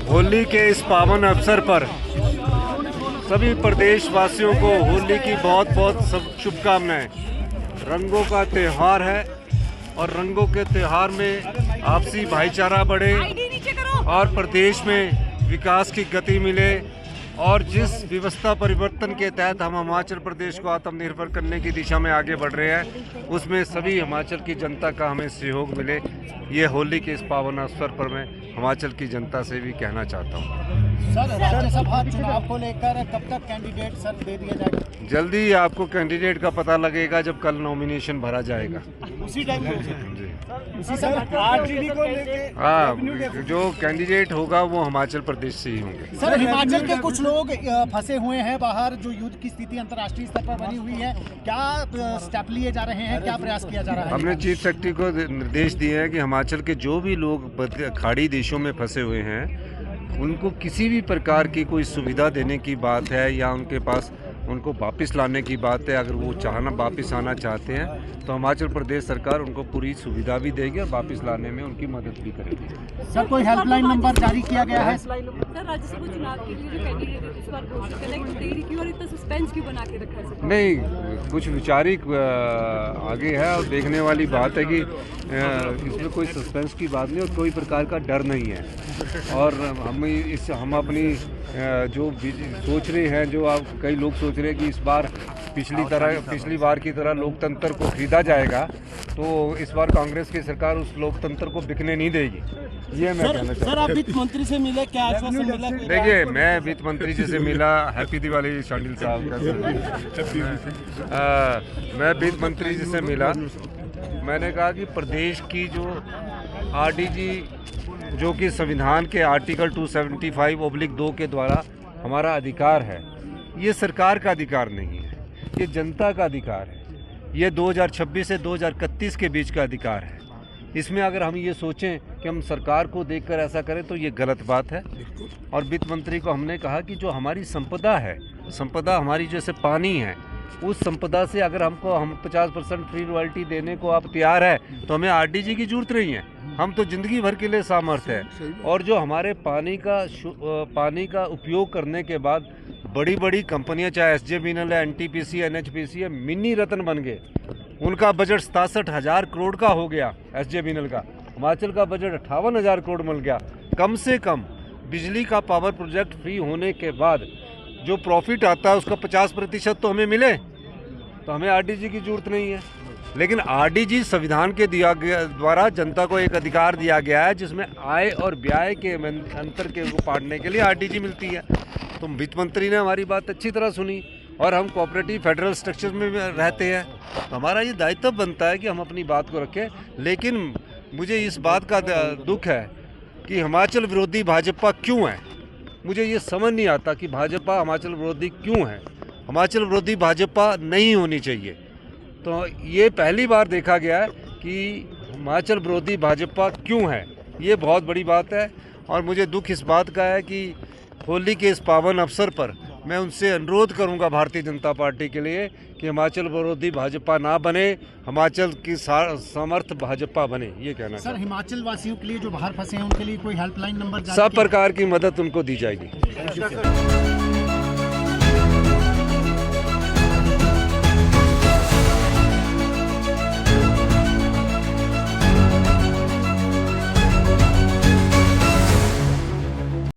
होली के इस पावन अवसर पर सभी प्रदेशवासियों को होली की बहुत बहुत शुभकामनाएं। रंगों का त्यौहार है और रंगों के त्यौहार में आपसी भाईचारा बढ़े और प्रदेश में विकास की गति मिले। और जिस व्यवस्था परिवर्तन के तहत हम हिमाचल प्रदेश को आत्मनिर्भर करने की दिशा में आगे बढ़ रहे हैं, उसमें सभी हिमाचल की जनता का हमें सहयोग मिले। ये होली के इस पावन अवसर पर मैं हिमाचल की जनता से भी कहना चाहता हूँ। सर, राज्यसभा चुनाव को लेकर कब तक कैंडिडेट सर दे दिया जाएगा? जल्दी ही आपको कैंडिडेट का पता लगेगा जब कल नॉमिनेशन भरा जाएगा। उसी टाइम जी को हाँ, जो कैंडिडेट होगा वो हिमाचल प्रदेश से ही होंगे। सर, हिमाचल के कुछ लोग फंसे हुए हैं बाहर, जो युद्ध की स्थिति अंतर्राष्ट्रीय स्तर पर बनी हुई है, क्या स्टेप लिए जा रहे हैं, क्या प्रयास किया जा रहा है? हमने चीफ सेक्रेटरी को निर्देश दिए हैं कि हिमाचल के जो भी लोग खाड़ी देशों में फंसे हुए हैं, उनको किसी भी प्रकार की कोई सुविधा देने की बात है या उनके पास उनको वापस लाने की बात है, अगर वो वापस आना चाहते हैं तो हिमाचल प्रदेश सरकार उनको पूरी सुविधा भी देगी और वापस लाने में उनकी मदद भी करेगी। सर, कोई हेल्पलाइन नंबर जारी किया गया है? सर, राज्यसभा चुनाव के लिए जो कैंडिडेट इस बार घोषित करने देरी क्यों और इतना सस्पेंस क्यों बना के रखा है? नहीं, कुछ विचारिक आगे है और देखने वाली बात है कि इसमें कोई सस्पेंस की बात नहीं और कोई प्रकार का डर नहीं है। और हम अपनी जो सोच रहे हैं, जो आप कई लोग सोच रहे हैं कि इस बार पिछली बार की तरह लोकतंत्र को खरीदा जाएगा, तो इस बार कांग्रेस की सरकार उस लोकतंत्र को बिकने नहीं देगी। ये मैं कहना चाहता हूँ। सर, आप वित्त मंत्री से मिले, क्या आश्वासन मिला? देखिए, मैं वित्त मंत्री जी से मिला। हैप्पी दिवाली शांडिल साहब का। मैं वित्त मंत्री जी से मिला। मैंने कहा कि प्रदेश की जो आरडीजी, जो कि संविधान के आर्टिकल 275/2 के द्वारा हमारा अधिकार है, ये सरकार का अधिकार नहीं है, ये जनता का अधिकार है। ये 2026 से 2031 के बीच का अधिकार है। इसमें अगर हम ये सोचें कि हम सरकार को देखकर ऐसा करें तो ये गलत बात है। और वित्त मंत्री को हमने कहा कि जो हमारी संपदा है, संपदा हमारी जैसे पानी है, उस संपदा से अगर हम 50% फ्री रॉयल्टी देने को आप तैयार है तो हमें आरडीजी की जरूरत नहीं है। हम तो ज़िंदगी भर के लिए सामर्थ्य है। और जो हमारे पानी का उपयोग करने के बाद बड़ी बड़ी कंपनियां, चाहे SJVNL है, NTPC, NHPC है, मिनी रत्न बन गए। उनका बजट 67,000 करोड़ का हो गया। SJVNL का, हिमाचल का बजट 58,000 करोड़ मिल गया। कम से कम बिजली का पावर प्रोजेक्ट फ्री होने के बाद जो प्रॉफिट आता है उसका 50% तो हमें मिले, तो हमें आरडीजी की जरूरत नहीं है। लेकिन आरडीजी संविधान के द्वारा जनता को एक अधिकार दिया गया है, जिसमें आय और व्यय के अंतर के को पाटने के लिए आरडीजी मिलती है। तो वित्त मंत्री ने हमारी बात अच्छी तरह सुनी और हम कोऑपरेटिव फेडरल स्ट्रक्चर में रहते हैं, तो हमारा ये दायित्व बनता है कि हम अपनी बात को रखें। लेकिन मुझे इस बात का दुख है कि हिमाचल विरोधी भाजपा क्यों है। मुझे ये समझ नहीं आता कि भाजपा हिमाचल विरोधी क्यों है। हिमाचल विरोधी भाजपा नहीं होनी चाहिए। तो ये पहली बार देखा गया है कि हिमाचल विरोधी भाजपा क्यों है। ये बहुत बड़ी बात है और मुझे दुख इस बात का है कि होली के इस पावन अवसर पर मैं उनसे अनुरोध करूंगा भारतीय जनता पार्टी के लिए कि हिमाचल विरोधी भाजपा ना बने, हिमाचल की समर्थ भाजपा बने। ये कहना सर, हिमाचल वासियों के लिए जो बाहर फंसे हैं उनके लिए कोई हेल्पलाइन नंबर? सब प्रकार की मदद उनको दी जाएगी।